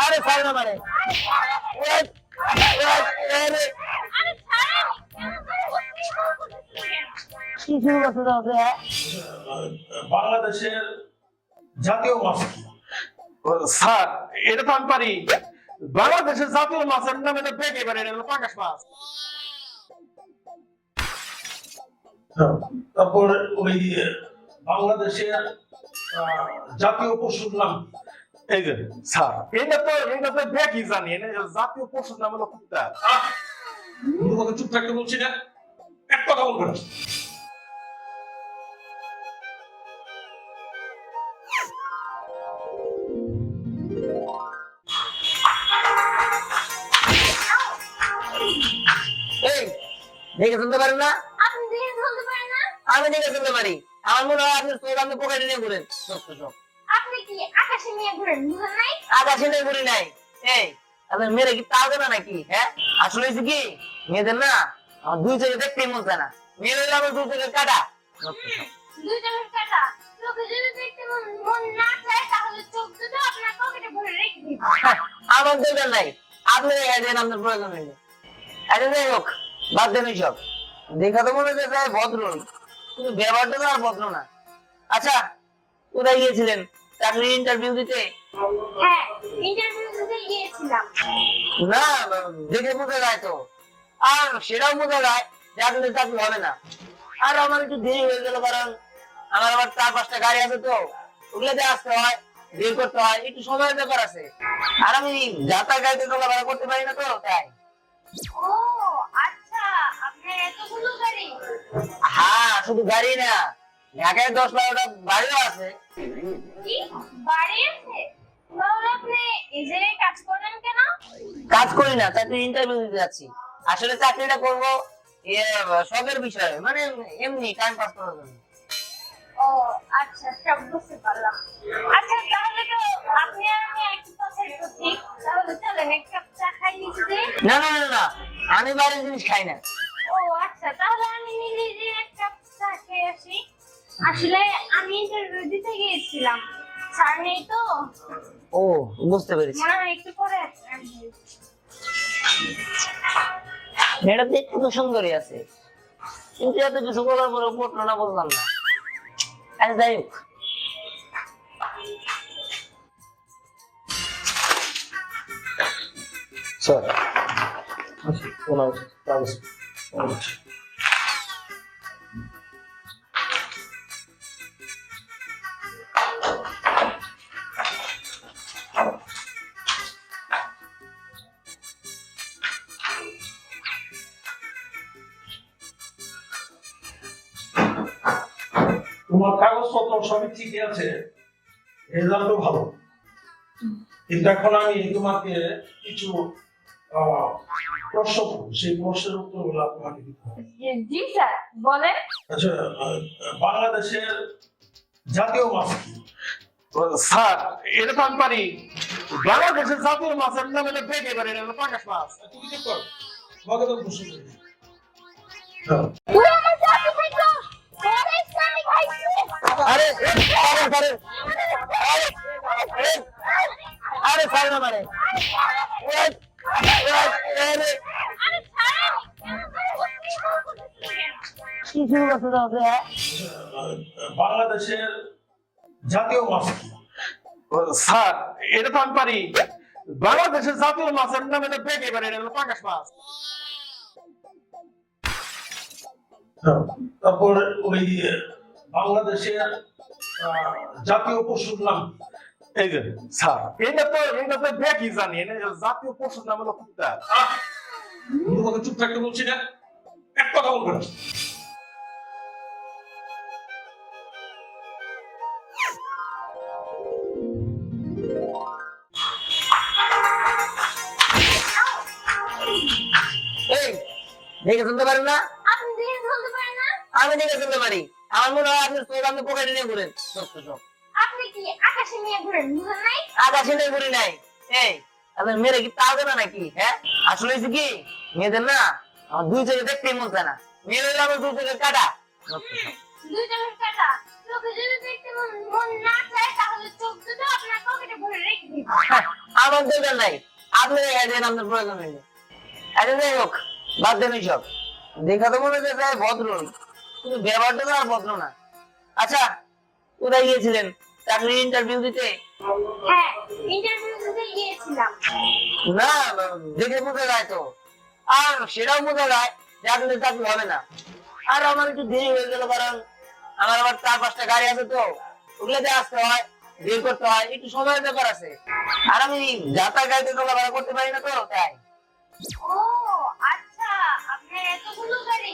আরে ছাড় না মানে কি শুরু করতে হবে? বাংলাদেশের জাতীয় মাছ কি? স্যার এটা তো আমি পারি। বাংলাদেশের জাতীয় মাছের নাম এটা বেগে পারে, এটা হলো পাঙ্গাস মাছ। তারপর ওই বাংলাদেশের জাতীয় পশুর নাম কি? এই যে স্যার এটা তো বেগই জানি, জাতীয় পশুর নাম হলো কুত্তা। তোমাকে চুপ থাকতে বলছি না, এক কথা বলবে না। এই দেখে শুনতে পারেন না? আপনি দেখে শুনতে পারেন না? আমি দেখে শুনতে পারি। আমার মনে হয় আপনি স্লোগান পকেটে নিয়ে ঘুরেন। আপনি কি আকাশে নিয়ে ঘুরেন, বুঝেন নাই? আকাশে নিয়ে ঘুরি নাই। এই আপনার মেয়েরা কি তাও না নাকি? হ্যাঁ আসলে হয়েছে কি, মেয়েদের না আমার দুই চোখে দেখতেই মন চায় না। মেয়েদের আমার দুই চোখের কাটা। দুই চোখের কাটা চোখে যদি দেখতে মন না চায় তাহলে চোখ দুটো আপনার পকেটে ভরে রেখে দিন। আমার দরকার নাই, আপনি রেখে দেন, আপনার প্রয়োজন নেই। আরে যাই হোক, বাদ দেন সব। দেখা তো মনে হচ্ছে ভদ্র, কিন্তু ব্যবহারটা তো আর ভদ্র না। আচ্ছা কোথায় গিয়েছিলেন চাকরির ইন্টারভিউ দিতে? হ্যাঁ, ইন্টারভিউ দিতে গিয়েছিলাম। না দেখে বোঝা যায় তো, আর সেটাও বোঝা যায় যে আসলে চাকরি হবে না। আর আমার একটু দেরি হয়ে গেল, কারণ আমার আবার 4-5টা গাড়ি আছে তো, ওগুলোতে আসতে হয়, বের করতে হয়, একটু সময়ের ব্যাপার আছে। আর আমি যাতায়াত গাড়িতে চলাফেরা করতে পারি না তো, তাই। ও আচ্ছা, আপনার এতগুলো গাড়ি? হ্যাঁ শুধু গাড়ি না, ঢাকায় 10-12টা বাড়িও আছে। কি বাড়ি আছে? তাহলে আপনি এই জায়গায় কাজ করেন কেন? কাজ করি না, চাকরি ইন্টারভিউ দিতে যাচ্ছি। আসলে চাকরিটা করবো শখের বিষয়, মানে এমনি টাইম পাস করার জন্য। ও আচ্ছা, সব বুঝতে পারলাম। আচ্ছা তাহলে তো আপনি আর আমি একই পথের পথিক। তাহলে চলেন এক কাপ চা খাই নিচে। না না না না, আমি বাইরের জিনিস খাই না। ও আচ্ছা, তাহলে আমি নিজে এক কাপ চা খেয়ে আসি। আসলে আমি ইন্টারভিউ দিতে গিয়েছিলাম, স্যার নেই তো। ও বুঝতে পেরেছি। মনে হয় একটু পরে আসবেন। মেয়েটা দেখতে তো সুন্দরই আছে, কিন্তু এত কিছু বলার পরে পড়লো না, বললাম না। আচ্ছা যাই হোক, স্যার ওনার কাগজ। তোমার কাগজপত্র সবই ঠিকই আছে, রেজাল্টও ভালো, কিন্তু এখন আমি তোমাকে কিছু প্রশ্ন করব, সেই প্রশ্নের উত্তরগুলো তোমাকে দিতে হবে। জি স্যার, বলেন। আচ্ছা, বাংলাদেশের জাতীয় মাছ কি? স্যার এটা তো আমি পারি। বাংলাদেশের জাতীয় মাছের নাম এটা বেগে পারে, এটা হলো পাঙ্গাস মাছ। তুমি কি করো? তোমাকে তো প্রশ্ন করি। তুই আমার সাথে থাকো, তোরে ইসলামিক হাইস্কুল। আরে আরে আরে ছাড় না মানে আরে ছাড়েন। কি শুরু করতে হবে? বাংলাদেশের জাতীয় মাছ কি? স্যার এটা তো আমি পারি। বাংলাদেশের জাতীয় মাছের নাম এটা বেগে পারে, এটা হলো পাঙ্গাস মাছ। তারপর ওই বাংলাদেশের জাতীয় পশুর নাম কি? এই যে স্যার এটা তো বেগই জানি, জাতীয় পশুর নাম হলো কুত্তা। তোমাকে চুপ থাকতে বলছি না, এক কথা বলবে না। এই দেখে শুনতে পারেন না? আপনি দেখে শুনতে পারেন না? আমি দেখে শুনতে পারি। আমার মনে হয় আপনি স্লোগান পকেটে নিয়ে ঘুরেন। আপনি কি আকাশে নিয়ে ঘুরেন, বুঝেন নাই? আকাশে নিয়ে ঘুরি নাই। এই আপনার মেয়েরা কি তাও না নাকি? হ্যাঁ আসলে হয়েছে কি, মেয়েদের না আমার দুই চোখে দেখতেই মন চায় না। মেয়েদের আমার দুই চোখের কাটা। দুই চোখের কাটা চোখে যদি দেখতে মন না চায় তাহলে চোখ দুটো আপনার পকেটে ভরে রেখে দিন। আমার দরকার নাই, আপনি রেখে দেন, আপনার প্রয়োজন নেই। আরে যাই হোক, বাদ দেন এইসব। দেখা তো মনে হচ্ছে প্রায় ভদ্র, কিন্তু ব্যবহারটা তো আর ভদ্র না। আচ্ছা, কোথায় গিয়েছিলেন চাকরির ইন্টারভিউ দিতে? হ্যাঁ, ইন্টারভিউ দিতে গিয়েছিলাম। না, দেখে বোঝা যায় তো। আর সেটাও বোঝা যায় যে আপনাদের চাকরি হবে না। আর আমার একটু দেরি হয়ে গেল, কারণ আমার আবার 4-5টা গাড়ি আছে তো, ওগুলোতে আসতে হয়, বের করতে হয়, একটু সময়ের ব্যাপার আছে। আর আমি যাতায়াত গাড়িতে চলাফেরা করতে পারি না তো, তাই। ও আচ্ছা, আপনার এতগুলো গাড়ি?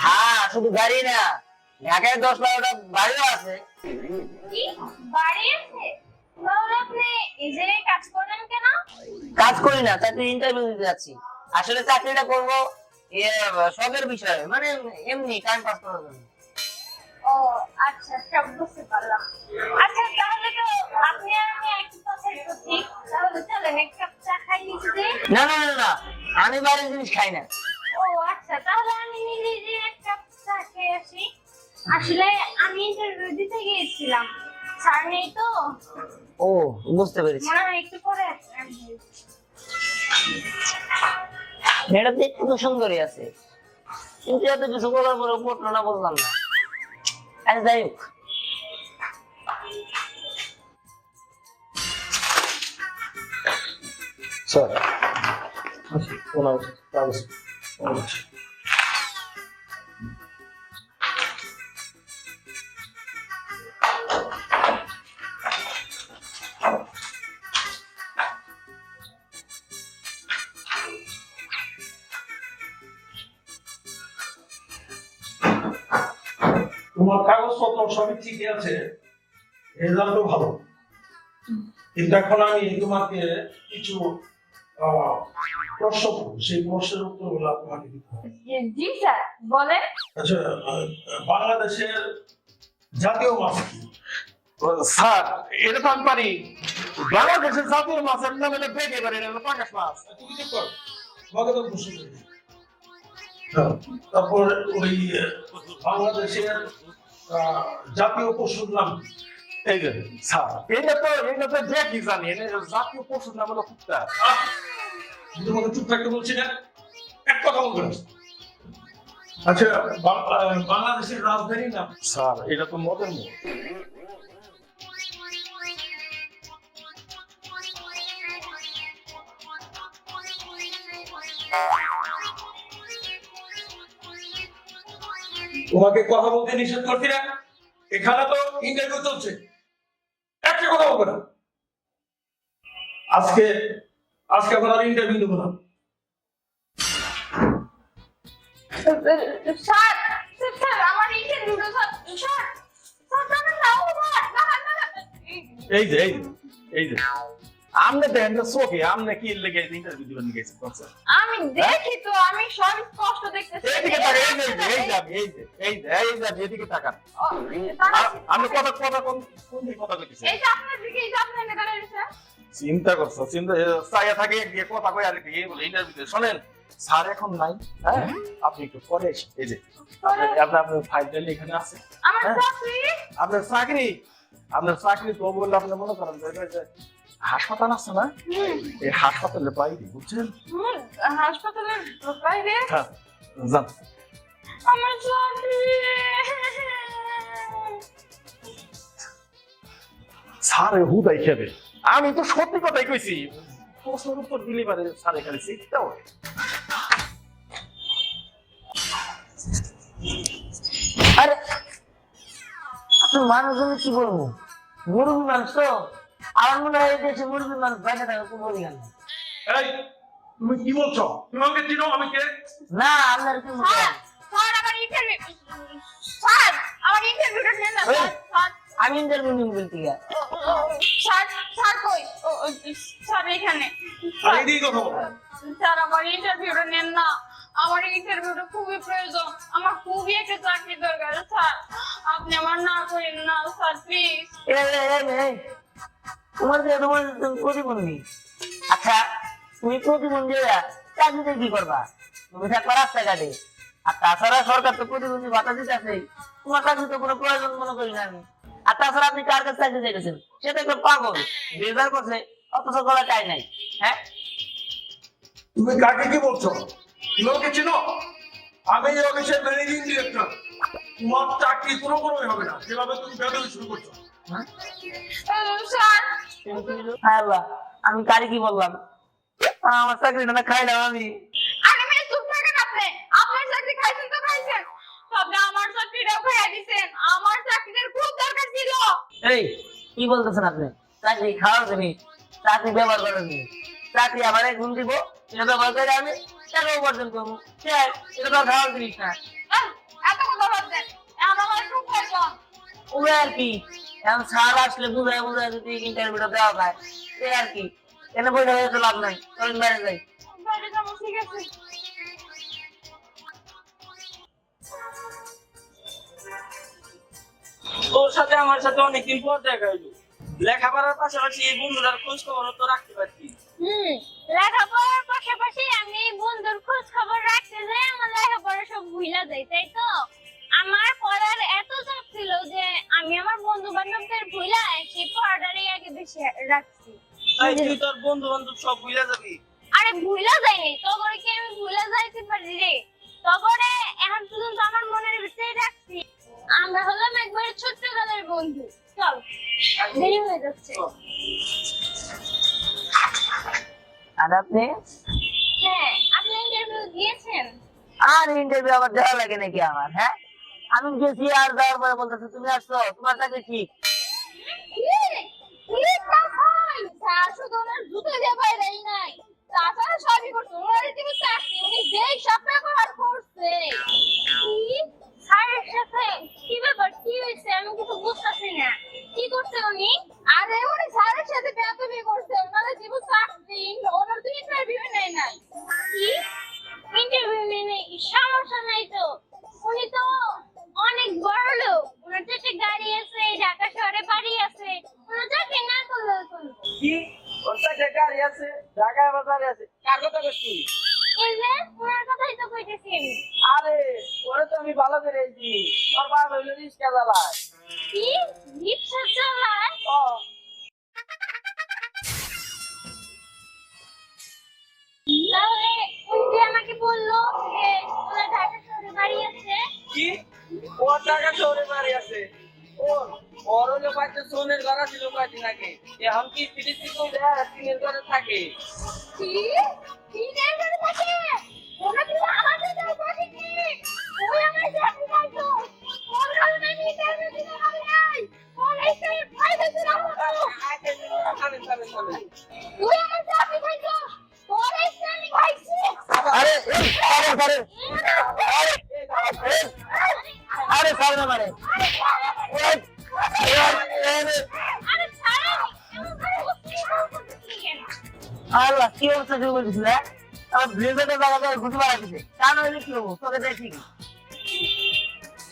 হ্যাঁ, শুধু গাড়ি না, ঢাকায় 10-12টা বাড়িও আছে। কি বাড়ি আছে? তাহলে আপনি এই জায়গায় কাজ করেন কেন? কাজ করি না, চাকরি ইন্টারভিউ দিতে যাচ্ছি। আসলে চাকরিটা করবো শখের বিষয়, মানে এমনি টাইম পাস করার জন্য। ও আচ্ছা, সব বুঝতে পারলাম। আচ্ছা, তাহলে তো আপনি আর আমি একই পথের প্রতীক। তাহলে চলেন এক কাপ চা খাই নিচে। না না না না, আমি বাইরের জিনিস খাই না। ও আচ্ছা, তাহলে আমি নিজে যে এক কাপ চা খেয়ে আসি। আসলে আমি ইন্টারভিউ দিতে গিয়েছিলাম, স্যার নেই তো। ও, বুঝতে পেরেছি। মনে হয় একটু পরে আসবেন। মেয়েটা দেখতে তো সুন্দরই আছে, কিন্তু এত কিছু বলার পরে পড়লো না, বললাম না। আচ্ছা, যাই হোক। স্যার আচ্ছা, ওনার কাগজ। তোমার কাগজপত্র সবই ঠিকই আছে, রেজাল্টও ভালো, কিন্তু এখন আমি তোমাকে কিছু প্রশ্ন করবো, সেই প্রশ্নের উত্তরগুলো তোমাকে দিতে হবে। জি স্যার, বলেন। আচ্ছা, বাংলাদেশের জাতীয় মাছ কি? স্যার, এটা তো আমি পারি। বাংলাদেশের জাতীয় মাছের নাম হলো বেগে পারি, এটা হলো পাঙ্গাস মাছ। তুমি ঠিক করো, তোমাকে তো প্রশ্ন করি। তারপর ওই বাংলাদেশের জাতীয় পশুর নাম কি? এই যে স্যার, এটা তো দেখি জানি, জাতীয় পশুর নাম হলো কুত্তা। তোমাকে চুপ থাকতে বলছি না, এক কথা বলবে না। আচ্ছা, বাংলাদেশের রাজধানীর নাম? স্যার, এটা তো মদের মুখ। তোমাকে কথা বলতে নিষেধ করছি না, এখানে তো ইন্টারভিউ চলছে, একটা কথা বলবে না। আজকে আবার আর ইন্টারভিউ দেবো না। স্যার, স্যার আমার ইন্টারভিউটা স্যার, স্যার স্যার না, ও এই যে আমনে দেখেন না চোখে, আমনে কি লেগে ইন্টারভিউ দিবেন গেছে? আমি দেখি তো, আমি সব স্পষ্ট দেখতেছি। এইদিকে তাকান, এদিকে তাকান। আপনি কোন দিকে কথা কইতেছেন? এই যে আপনার দিকে, এই যে আপনার এখানে দাঁড়িয়ে। চিন্তা করছো, চাইয়া থাকে গিয়ে কথা কই আর কি বলে ইন্টারভিউ শোনেন। স্যার এখন নাই, হ্যাঁ, আপনি একটু পরে এসে, এই যে আপনার ফাইলটা এখানে আছে। আমার চাকরি? আপনার চাকরি তো বললে আপনি মনে করেন যে হাসপাতাল আছে না, এই হাসপাতালে বাইরে, বুঝছেন? হাসপাতালের বাইরে? হ্যাঁ, যান। আমার চাকরি। স্যারে হুদাই খেবে, আমি তো সত্যি কথাই কইছি। প্রশ্নের উত্তর দিলি পারে স্যার এখানে শিখতেও। আরে আপনার মানুষজন কি বলবো, মুরব্বী মানুষ তো, আমার মনে হয় দেশে মুরব্বী মানুষ বাইরে থাকে, তো বলি কেন? এই, তুমি কি বলছো? তুমি আমাকে চিনো? আমি কে? না, আপনার কি মনে হয়? স্যার আমার ইন্টারভিউ, স্যার আমার ইন্টারভিউটা নেন না স্যার। আমি ইন্টারভিউ নিব বলতে গিয়া। স্যার, স্যার কই? স্যার এখানে। আরে দিই কথা বলো। স্যার আমার ইন্টারভিউটা নেন না, আমার ইন্টারভিউটা খুবই প্রয়োজন, আমার খুবই একটা চাকরি দরকার স্যার, আপনি আমার না করেন না স্যার, প্লিজ। তোমার প্রতিবন্ধী। আচ্ছা, তুমি প্রতিবন্ধী চাকরিতে কি করবা? তুমি থাকবা রাস্তাঘাটে, আর তাছাড়া সরকার তো প্রতিবন্ধী ভাতা দিতেছে, তোমার চাকরি তো কোনো প্রয়োজন মনে করি না আমি। আর তাছাড়া আপনি কার কাছে চাকরি চাইতেছেন? সে তো একটা পাগল, বেজার করছে, অথচ গলা চাই নাই। হ্যাঁ, তুমি কাকে কি বলছো? তুমি ওকে চিনো? আমি এই অফিসের ম্যানেজিং ডিরেক্টর। তোমার চাকরি কোনো কোনোই হবে না, যেভাবে তুমি বেতন শুরু করছো। স্যার হায় আল্লাহ, আমি কারে কি বললাম? আমার চাকরিটা না খাইলাম আমি। আরে মেয়ে চুপ থাকেন আপনি। আপনার চাকরি খাইছেন তো খাইছেন, তবে আমার চাকরিটাও খাইয়া দিছেন। আমার চাকরির খুব দরকার ছিল। এই কি বলতেছেন আপনি? চাকরি খাওয়ার জন্য, চাকরি ব্যবহার করার জন্য। চাকরি আমার ঘুম দিব, এটা ব্যবহার করে আমি টাকা উপার্জন করবো। এটা তো খাওয়ার জিনিস না। আহ, এত কথা বলছেন, এখন আমার খুব প্রয়োজন। ওই আর কি, এখন স্যার আসলে বুঝায় বুঝায় যদি ইন্টারভিউটা দেওয়া যায়, এই আর কি। এনে বসে হয়ে তো লাভ নাই, চলেন বাইরে যাই। বাইরে যাবো, ঠিক আছে। তোর সাথে আমার সাথে অনেকদিন পর দেখা হইলো। লেখাপড়ার পাশাপাশি এই বন্ধুটার খোঁজ খবর তো রাখতে পারছি। লেখাপড়ার পাশাপাশি আমি বন্ধুর খোঁজ খবর রাখতে যাই, আমার লেখাপড়া সব ভুলে যাই, তাই তো? আমার পড়ার এত চাপ ছিল যে আমি আমার বন্ধু বান্ধবদের ভুলে সেই পড়াটারই আগে বেশি রাখছি। তাই তুই তোর বন্ধু বান্ধব সব ভুলে যাবি? আরে ভুলে যাইনি, তখন কি আমি ভুলে যাইতে পারি রে? তখন এখন পর্যন্ত আমার মনের ভিতরে রাখছি। আমরা হলাম একবারে ছোট্টবেলার বন্ধু। চল, দেরি হয়ে যাচ্ছে। আর আপনি? হ্যাঁ, আপনি ইন্টারভিউ দিয়েছেন? আর ইন্টারভিউ আবার দেওয়া লাগে নাকি আমার? হ্যাঁ, আমি গেছি আর যাওয়ার পরে বলতেছে তুমি আসছো, তোমার চাকরি ঠিক। শুধু ওনার জুতো দিয়ে বাইরেই নাই, তাছাড়া সবই করছে। ওনার কিন্তু চাকরি, উনি যেই স্বপ্ন করার করছে। স্যারের সাথে কি ব্যাপার, কি হয়েছে আমি কিছু বুঝতেছি না। কি করছে উনি? আরে উনি স্যারের সাথে বেয়াদবি করছে। ওনার জীবন চাকরি, ওনার তো ইন্টারভিউ নেয় নাই। কি ইন্টারভিউ নেয় নাই? সমস্যা নাই তো, উনি তো অনেক বড় লোক। ওনার তো একটা গাড়ি আছে, ঢাকা শহরে বাড়ি আছে। ওনার চাকরি না করলেও চলবে। কি ওর সাথে গাড়ি আছে, ঢাকায় বাজারে আছে? কার কথা বলছিস তুই? এই যে ওনার কথাই তো কইতেছি আমি। আরে ওরে তো আমি ভালো করে দিই, ওর বাবা হইলো রিস্কা চালায়। কি রিক্সা চালায়? ও তাহলে উনি যে আমাকে বললো যে ওনার ঢাকা শহরে বাড়ি আছে। কি ওর ঢাকা শহরে বাড়ি আছে? ওর ওর হলো বাড়িতে সোনের ঘর ছিল কয়েকদিন আগে, এখন কি ফিরিস্তি করে টিনের ঘরে থাকে। কি দিনের ঘরে থাকে? ওনা কি আমাদের দেওয়া থাকে কি? ওই আমার চাকরি পাইতো। ওর কারণে আমি ইন্টারভিউ দিতে পারি নাই। ওর এসে ফায়দা ছিল আমার। থামেন থামেন থামেন। তুই আমার চাকরি পাইতো, তোর এসে আমি খাইছি। আরে এই আরে আরে আরে আরে সামনে মারে। আরে ছাড়েন, এমন করে বসে কেন? আল্লাহ, কি অবস্থা শুরু করেছিল? আমার ব্লেজারটা জায়গাতে ঘুষি মারা দিছে, কারণ হইলে কি হবো? তোকে দেখি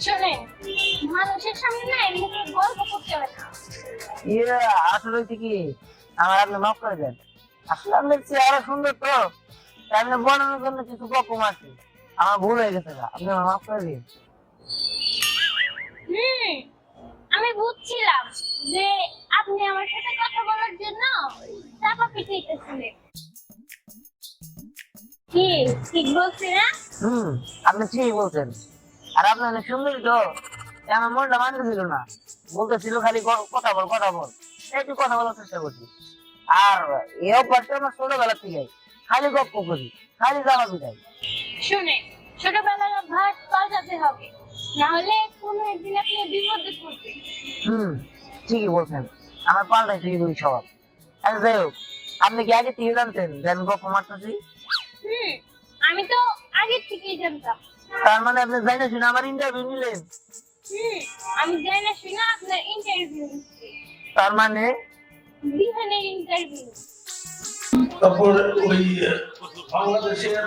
শোনেন, মানুষের সামনে না এমনি গল্প করতে হয় না। ইয়ে, আসলে হচ্ছে কি, আমার আপনি মাফ করে দেন। আসলে আপনার চেহারা সুন্দর তো, তাই আমি বানানোর জন্য কিছু গল্প মারছি। আমার ভুল হয়ে গেছে, আপনি আমার মাফ করে দিন। আমি বুঝছিলাম যে আপনি আমার সাথে কথা বলার জন্য চাপা পিটাইতেছিলেন। কি ঠিক বলছি না? আপনি ঠিকই বলছেন। আর আপনি অনেক সুন্দরী তো, তাই আমার মনটা মানতেছিল না, বলতেছিল খালি কথা বল কথা বল। একটু কথা বলার চেষ্টা করছি। আর এই অভ্যাসটা আমার ছোটবেলা থেকে, খালি গপ্প করি, খালি জামা পিটাই। শুনে, ছোটবেলার অভ্যাস পাল্টাতে হবে, না হলে কোনো একদিন আপনি বিপদে পড়বেন। ঠিকই বলছেন, আমার পাল্টাই ঠিকই করি স্বভাব। আচ্ছা যাই হোক, আপনি কি আগে থেকে জানতেন যে আমি গপ্প মারতেছি? আমি তো আগে থেকেই জানতাম। তার মানে আপনি জানি না শুনে আমার ইন্টারভিউ নিলেন? আমি জানি না শুনে আপনার ইন্টারভিউ নিচ্ছি। তার মানে বিহানের ইন্টারভিউ। তারপর ওই বাংলাদেশের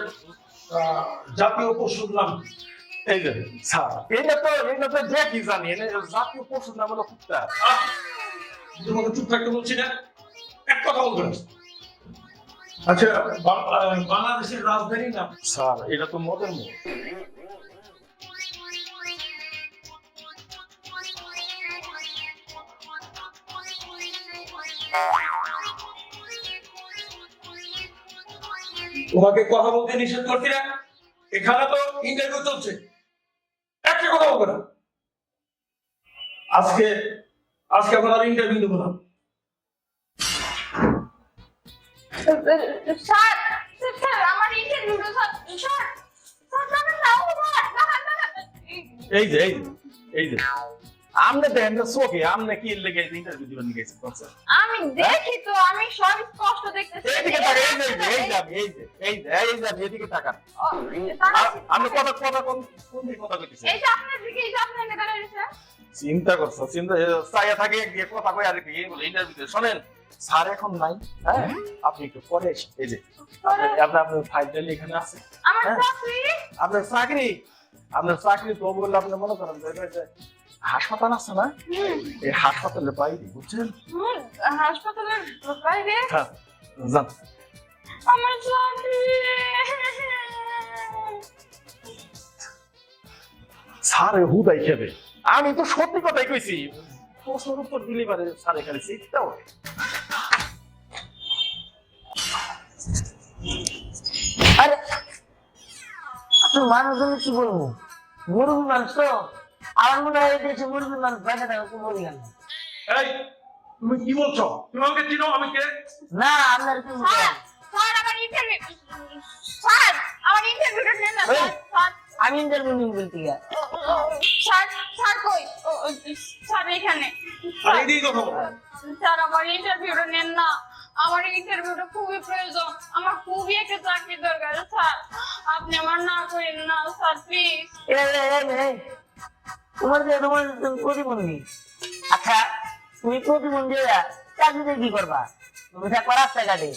জাতীয় পশুর নাম এই যে স্যার, এটা তো দেখি জানি, জাতীয় পশুর নাম হলো কুত্তা। তোমাকে চুপ থাকতে বলছি না, এক কথা বলবে না। আচ্ছা, বাংলাদেশের রাজধানী নাম? স্যার, এটা তো মদের মুখ। তোমাকে কথা বলতে নিষেধ করছি না, এখানে তো ইন্টারভিউ চলছে, একটা কথা বলবে না। আজকে আজকে আপনার ইন্টারভিউ দেবো না। স্যার স্যার আমার ইন্টারভিউটা স্যার স্যার স্যার না এই যে এই যে এই যে আমনে দেখেন তো চোখে আমনে কি লেগে ইন্টারভিউ দিবেন গেছে বলছে। আমি দেখি তো, আমি সব স্পষ্ট দেখতেছি। এইদিকে তাকান, এই যে এদিকে তাকান। আপনি কথা কোন দিকে কথা কইতেছেন? এই যে আপনার দিকে, এই যে আপনার এখানে দাঁড়িয়েছে। চিন্তা করছো, চিন্তা চাইয়া থাকে গিয়ে কথা কই আর কি বলে ইন্টারভিউতে। শুনেন, স্যার এখন নাই, হ্যাঁ আপনি একটু পরে এসে এই যে আপনার ফাইলটা এখানে আছে। আমার চাকরি, আপনার চাকরি তো বললে আপনি মনে করেন যে হাসপাতাল আছে না, এই হাসপাতালে বাইরে, বুঝছেন? হাসপাতালের বাইরে। হ্যাঁ, যান। আমার চাকরি। স্যারে হুদাই খেবে, আমি তো সত্যি কথাই কইছি। প্রশ্নের উত্তর দিলে পারে স্যার এখানে চিন্তা হবে। আরে আপনার মানুষজন কি বলবো, মুরব্বী মানুষ তো, আমার মনে হয় দেশে মুরব্বী মানুষ বাইরে থাকে বলি কেন? এই তুমি কি বলছো? তুমি আমাকে চিনো? আমি কে? না আপনার কি স্যার স্যার আমার ইন্টারভিউ, স্যার আমার ইন্টারভিউটা নেন না স্যার। স্যার আমি ইন্টারভিউ নিব বলতে গিয়া স্যার স্যার কই? স্যার এখানে। আর এইদিকে কথা বলো। স্যার আমার ইন্টারভিউটা নেন না, আমার ইন্টারভিউটা খুবই প্রয়োজন, আমার খুবই একটা চাকরি দরকার স্যার, আপনি আমার না করেন না স্যার প্লিজ। তোমার তুমি প্রতিবন্ধী, আচ্ছা তুমি প্রতিবন্ধী চাকরিতে কি করবা? তুমি থাকবা রাস্তাঘাটে,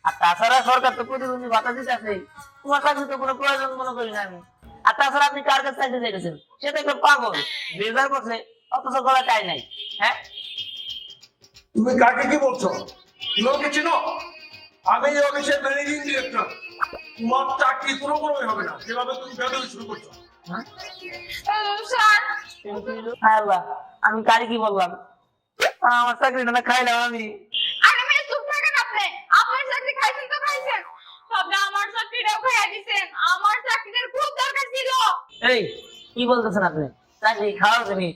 আর তাছাড়া সরকার তো প্রতিবন্ধী ভাতা দিতেছে, তোমার চাকরি তো কোনো প্রয়োজন মনে করি না আমি। আর তাছাড়া আপনি কার কাছে চাকরি চাইতেছেন? সে তো একটা পাগল, বেজার করছে, অথচ করা চাই নাই। হ্যাঁ তুমি কাকে কি বলছো? তুমি আমাকে চিনো? আমি এই অফিসের ম্যানেজিং ডিরেক্টর। তোমার চাকরি কোনো হবে না, যেভাবে তুমি বেতন শুরু করছো। স্যার আল্লাহ, আমি কারে কি বললাম? আমার চাকরিটা না খাইলাম আমি। আরে মেয়ে চুপ থাকেন আপনি, আপনার চাকরি খাইছেন তো খাইছেন, তবে আমার চাকরিটাও খাইয়া দিছেন, আমার চাকরিটার খুব দরকার ছিল। এই কি বলতেছেন আপনি? চাকরি খাওয়া তুমি,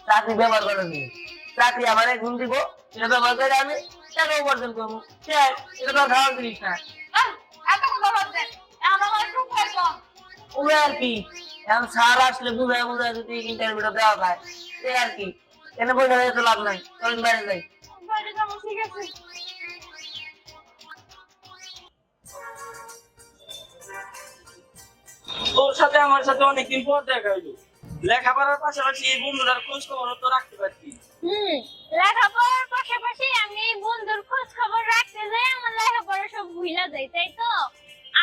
চাকরি ব্যবহার করেন নি, চাকরি আমার গুণ দিব, এটা ব্যবহার করে আমি টাকা উপার্জন করবো, এটা তো খাওয়ার জিনিস না। এত কথা বলছেন, আমার খুব প্রয়োজন। ওই আর কি, এখন স্যার আসলে বুঝায় বুঝায় যদি ইন্টারভিউটা দেওয়া যায়, এই আর কি, এনে বসে তো লাভ নাই, চলেন বাইরে যাই। বাইরে যাবো, ঠিক আছে। তোর সাথে আমার সাথে অনেকদিন পর দেখা হইলো, লেখাপড়ার পাশাপাশি এই বন্ধুটার খোঁজ খবর তো রাখতে পারছি। লেখাপড়ার পাশাপাশি আমি এই বন্ধুর খোঁজ খবর রাখতে যাই, আমার লেখাপড়া সব ভুলে যাই, তাই তো?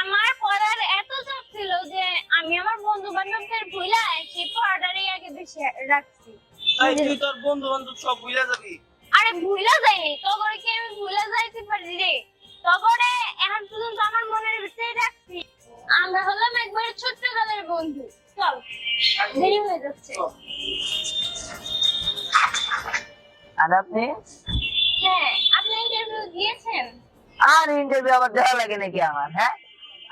আমার পড়ার এত চাপ ছিল যে আমি আমার বন্ধু বান্ধবদের ভুলা সেই পড়াটারই আগে বেশি রাখছি। তাই তুই তোর বন্ধু বান্ধব সব ভুলে যাবি? আরে ভুলা যায়নি, তখন কি আমি ভুলে যাইতে পারি রে? তখন এখন পর্যন্ত আমার মনের ভিতরে রাখছি। আমরা হলাম একবারে ছোট্টকালের বন্ধু। চল, দেরি হয়ে যাচ্ছে। আর আপনি? হ্যাঁ, আপনি ইন্টারভিউ দিয়েছেন? আর ইন্টারভিউ আবার দেওয়া লাগে নাকি আমার? হ্যাঁ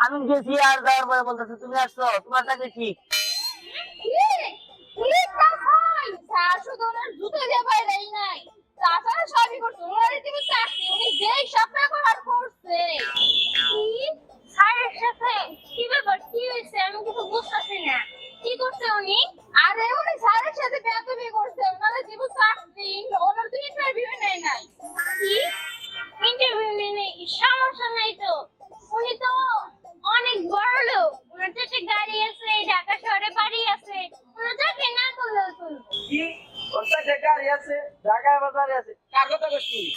আমি গেছি, আর যাওয়ার পরে বলতেছে তুমি আসছো, তোমার চাকরি ঠিক। শুধু ওনার জুতো দিয়ে বাইরেই নাই, তাছাড়া সবই করছে। ওনার রীতিমতো চাকরি, উনি যেই স্বপ্ন করার করছে। স্যারের সাথে কি ব্যাপার, কি হয়েছে আমি কিছু বুঝতেছি না। কি করছে উনি? আরে উনি স্যারের সাথে বেয়াদবি করছে, ওনার জীবন চাকরি, ওনার তো ইন্টারভিউ নেয় নাই। কি ইন্টারভিউ নেয় নাই? সমস্যা নাই তো, উনি তো অনেক বড় লোক, ওনার তো একটা গাড়ি আছে, ঢাকা শহরে বাড়ি আছে, ওনার চাকরি না করলেও চলবে। কি ওর সাথে গাড়ি আছে, ঢাকায় বাজারে আছে, কার কথা করছিস?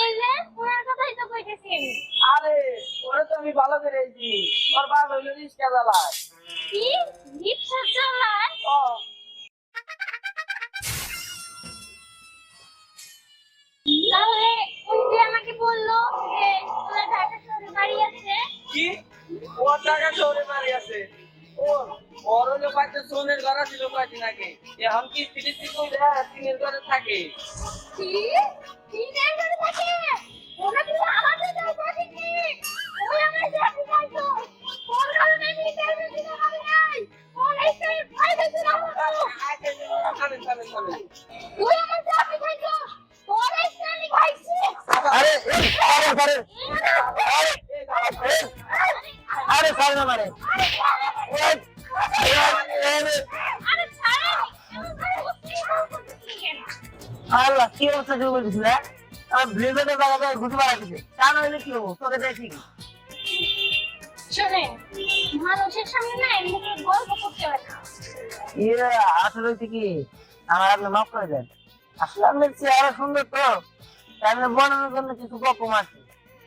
এই যে ওনার কথাই তো কইতেছি আমি। আরে ওরে তো আমি ভালো করে দিই, ওর বাবা হইলো রিক্সা চালায়। কি রিক্সা চালায়? ও তাহলে উনি যে আমাকে বললো যে ওনার ঢাকা শহরে বাড়ি আছে, বাচ্চা সোনের ঘর ছিল কয়দিন আগে এখন কি ফিরিস্তি কইরা টিনের ঘরে থাকে কি টিনের ঘরে থাকে ওরা কি আমাদের দাও পাঠিয়ে ওই আমার জাতি খাইতো ওর কারণে আমি ইন্টারভিউ দিতে পারি নাই ওর এসে ফাইদা দিল থামেন থামেন থামেন তুই আমার জাতি খাইতো ওর এসে আমি খাইছি আরে আরে আরে ছাড় না মারে আরে ছাড়ো আল্লাহ কি অবস্থা শুরু করে দিছিল আমার ব্লেজারের জায়গায় ঘুষি মারা দিছে তা নইলে কি হবো তোকে দেখি শোনেন মানুষের সামনে না এমনি গল্প করতে হয় না ইয়ে আসলে হচ্ছে কি আমার আপনি মাফ করে দেন আসলে আপনার চেহারা সুন্দর তো তাই আমি বানানোর জন্য কিছু গল্প মারছি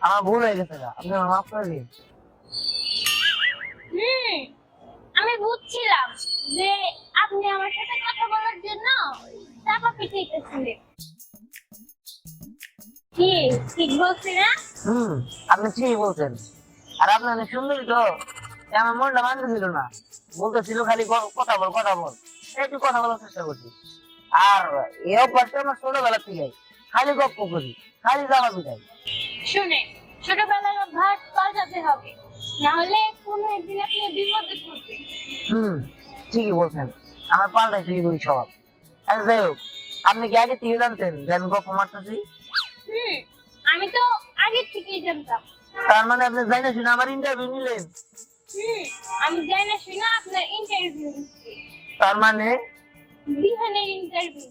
আমার ভুল হয়ে গেছে আপনি আমার মাফ করে দিন আমি বুঝছিলাম যে আপনি আমার সাথে কথা বলার জন্য চাপা পিটাইতেছিলেন কি ঠিক বলছি না আপনি ঠিকই বলছেন আর আপনি অনেক সুন্দরী তো তাই আমার মনটা মানতেছিল না বলতেছিল খালি কথা বল একটু কথা বলার চেষ্টা করছি আর এই অভ্যাসটা আমার ছোটবেলা থেকে খালি গপ্প করি খালি জামা পিটাই শুনে ছোটবেলার অভ্যাস পাল্টাতে হবে না হলে কোনো একদিন আপনি বিপদে পড়বেন ঠিকই বলছেন আমার পাল্টাই ঠিকই করি স্বভাব আচ্ছা যাই হোক আপনি কি আগে থেকে জানতেন যে আমি গপ্প মারতেছি আমি তো আগে থেকেই জানতাম তার মানে আপনি জানি না শুনে আমার ইন্টারভিউ নিলেন আমি জানি না শুনে আপনার ইন্টারভিউ তার মানে বিহানের ইন্টারভিউ